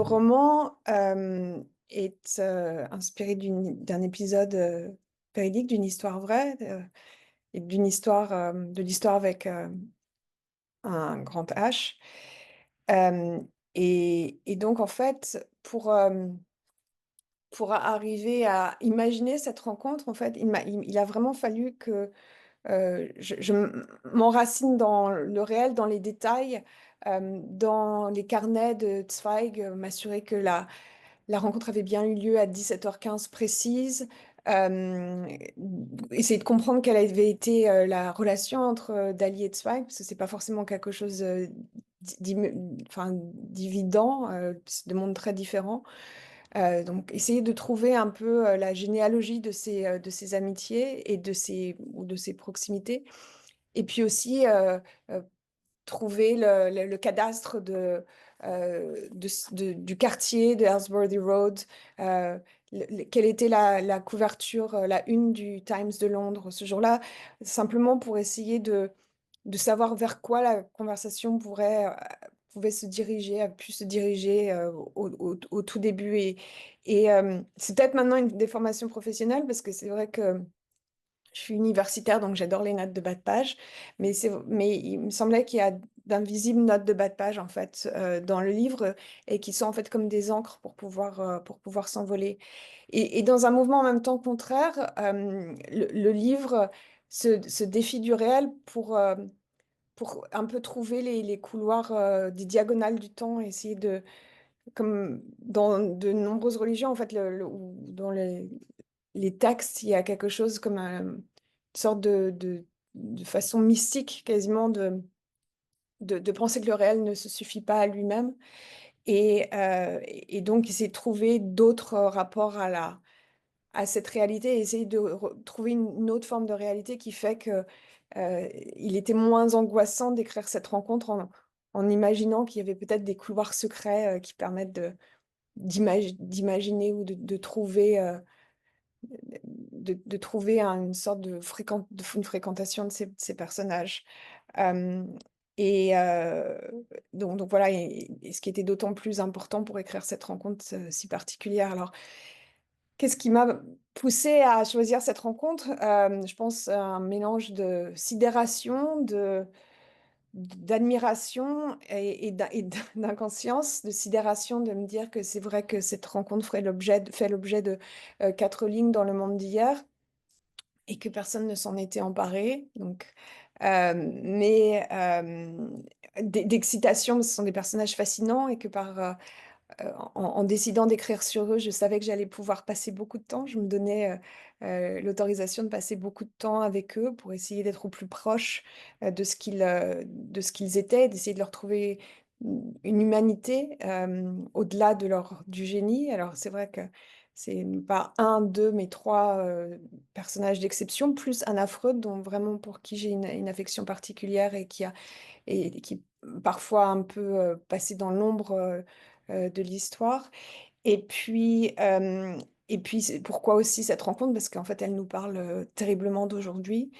roman est inspiré d'un épisode véridique, d'une histoire vraie, et d'une histoire, de l'histoire avec un grand H. Euh, et donc, en fait, pour arriver à imaginer cette rencontre, en fait, il a vraiment fallu que je m'enracine dans le réel, dans les détails, dans les carnets de Zweig, m'assurer que la rencontre avait bien eu lieu à 17h15 précise. Euh, Essayer de comprendre quelle avait été la relation entre Dali et Zweig, parce que c'est pas forcément quelque chose d'évident, c'est deux mondes très différents. Donc, essayer de trouver un peu la généalogie de ces amitiés et ou de ces proximités. Et puis aussi, euh, trouver le cadastre du quartier de Ellsworthy Road, euh, quelle était la couverture, la une du Times de Londres ce jour-là, simplement pour essayer de savoir vers quoi la conversation pouvait se diriger, a pu se diriger au tout début. Et c'est peut-être maintenant une déformation professionnelle, parce que c'est vrai que je suis universitaire, donc j'adore les notes de bas de page, mais il me semblait qu'il y a d'invisibles notes de bas de page en fait dans le livre, et qui sont en fait comme des encres pour pouvoir s'envoler. Et dans un mouvement en même temps contraire, le livre se défie du réel pour un peu trouver les couloirs des diagonales du temps, essayer comme dans de nombreuses religions en fait, ou dans les textes, il y a quelque chose comme une sorte de façon mystique quasiment de penser que le réel ne se suffit pas à lui-même. Et donc essayer de trouver d'autres rapports à cette réalité, et essayer de trouver une autre forme de réalité qui fait que il était moins angoissant d'écrire cette rencontre en imaginant qu'il y avait peut-être des couloirs secrets qui permettent d'imaginer ou de trouver de trouver une sorte une fréquentation de ces personnages. Euh, donc voilà, et ce qui était d'autant plus important pour écrire cette rencontre si particulière. Alors, qu'est-ce qui m'a poussée à choisir cette rencontre? Je pense un mélange de sidération, d'admiration et d'inconscience, de sidération, de me dire que c'est vrai que cette rencontre fait l'objet de quatre lignes dans le monde d'hier, et que personne ne s'en était emparé. Donc, mais d'excitation, ce sont des personnages fascinants, et que en décidant d'écrire sur eux, je savais que j'allais pouvoir passer beaucoup de temps. Je me donnais l'autorisation de passer beaucoup de temps avec eux pour essayer d'être au plus proche de ce qu'ils étaient, d'essayer de leur trouver une humanité au-delà du génie. Alors, c'est vrai que c'est pas un, deux, mais trois personnages d'exception, plus Anna Freud, dont vraiment pour qui j'ai une affection particulière, et qui parfois un peu passé dans l'ombre de l'histoire. Et puis, euh, pourquoi aussi cette rencontre? Parce qu'en fait, elle nous parle terriblement d'aujourd'hui.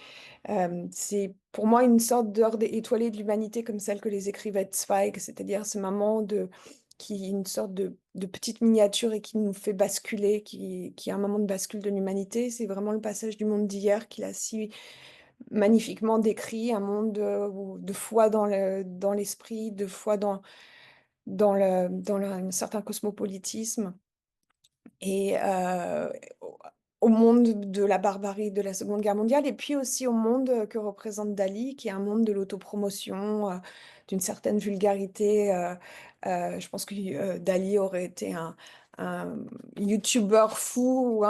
C'est pour moi une sorte d'heure étoilée de l'humanité, comme celle que les écrivait Zweig, c'est-à-dire ce moment qui est une sorte de petite miniature, et qui nous fait basculer, qui est un moment de bascule de l'humanité. C'est vraiment le passage du monde d'hier qu'il a si magnifiquement décrit, un monde de foi dans l'esprit, de foi un certain cosmopolitisme, et au monde de la barbarie de la Seconde Guerre mondiale, et puis aussi au monde que représente Dali, qui est un monde de l'autopromotion, d'une certaine vulgarité. Je pense que Dali aurait été un YouTuber fou, ou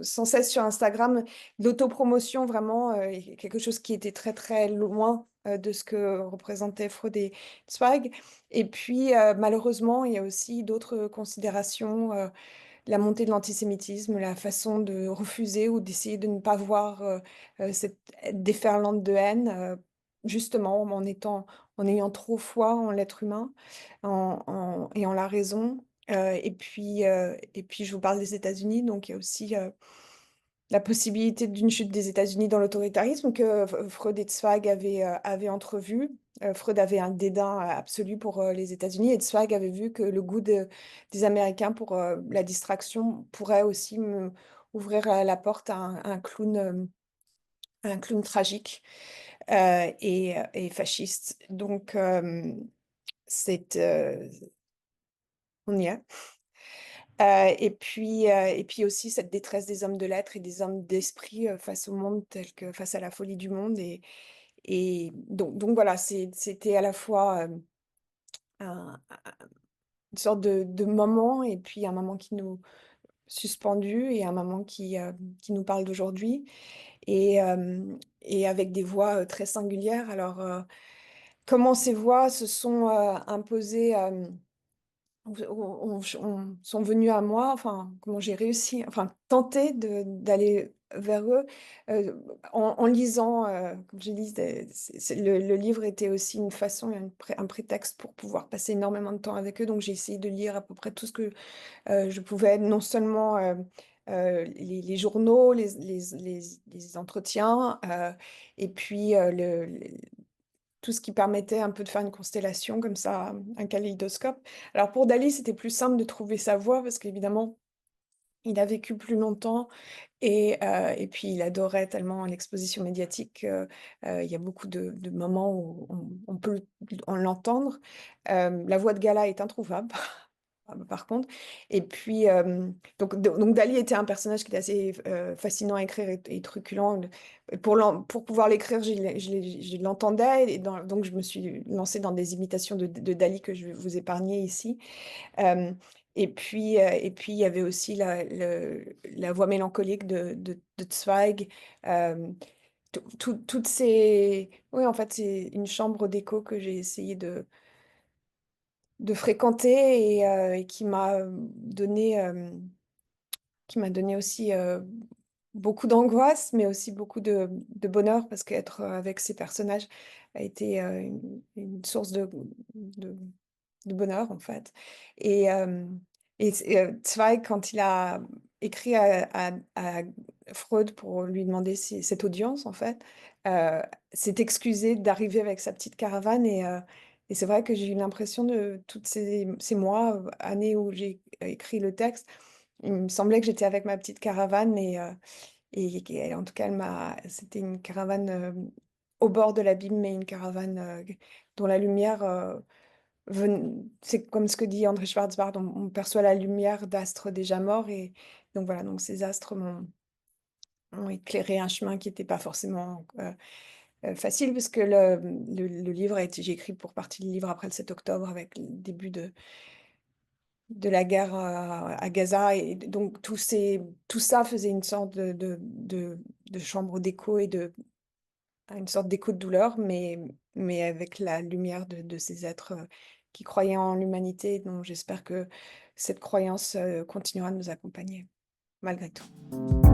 sans cesse sur Instagram. L'autopromotion, vraiment, est quelque chose qui était très très loin de ce que représentait Freud et Zweig. Et puis, malheureusement, il y a aussi d'autres considérations, la montée de l'antisémitisme, la façon de refuser ou d'essayer de ne pas voir cette déferlante de haine, justement en ayant trop foi en l'être humain, et en la raison. Et puis, je vous parle des États-Unis, donc il y a aussi la possibilité d'une chute des États-Unis dans l'autoritarisme que Freud et Zweig avaient entrevu. Freud avait un dédain absolu pour, les États-Unis, et Zweig avait vu que le goût des Américains pour, la distraction pourrait aussi ouvrir, la porte à un clown tragique, et fasciste. Donc c'est, on y est. Et puis aussi cette détresse des hommes de lettres et des hommes d'esprit, face au monde tel que face à la folie du monde, et donc voilà, c'était à la fois, un une sorte de moment, et puis un moment qui nous suspendu, et un moment qui nous parle d'aujourd'hui, et avec des voix, très singulières. Alors, comment ces voix se sont, imposées, sont venus à moi, enfin, comment j'ai réussi, enfin, tenter d'aller vers eux, en lisant, comme j'ai dit, le livre était aussi une façon, un prétexte pour pouvoir passer énormément de temps avec eux, donc j'ai essayé de lire à peu près tout ce que, je pouvais, non seulement, les journaux, les entretiens, et puis, tout ce qui permettait un peu de faire une constellation comme ça, un kaléidoscope. Alors pour Dali, c'était plus simple de trouver sa voie parce qu'évidemment, il a vécu plus longtemps, et puis il adorait tellement l'exposition médiatique, il y a beaucoup de moments où on peut l'entendre. La voix de Gala est introuvable. Par contre, et puis, donc Dali était un personnage qui était assez, fascinant à écrire, et truculent. Pour pouvoir l'écrire, je l'entendais, donc je me suis lancée dans des imitations de Dali que je vais vous épargner ici. Hem et puis il y avait aussi la voix mélancolique de Zweig. hem, toutes ces Oui, en fait, c'est une chambre d'écho que j'ai essayé de fréquenter, et qui m'a donné aussi, beaucoup d'angoisse, mais aussi beaucoup de bonheur, parce qu'être, avec ces personnages a été, une source de de bonheur, en fait. Et Zweig, quand il a écrit à Freud pour lui demander cette audience, en fait, heu, s'est excusé d'arriver avec sa petite caravane, et c'est vrai que j'ai eu l'impression de toutes ces mois, années où j'ai écrit le texte, il me semblait que j'étais avec ma petite caravane, et en tout cas, c'était une caravane, au bord de l'abîme, mais une caravane, dont la lumière, c'est comme ce que dit André Schwarzbard, on perçoit la lumière d'astres déjà morts, et donc voilà, donc ces astres ont éclairé un chemin qui était pas forcément, facile, parce que le livre a été j'ai écrit pour partie le livre après le 7 octobre, avec le début de la guerre à Gaza, et donc tout ça faisait une sorte de chambre d'écho, une sorte d'écho de douleur, mais avec la lumière de ces êtres, qui croyaient en l'humanité, donc j'espère que cette croyance, continuera de nous accompagner, malgré tout.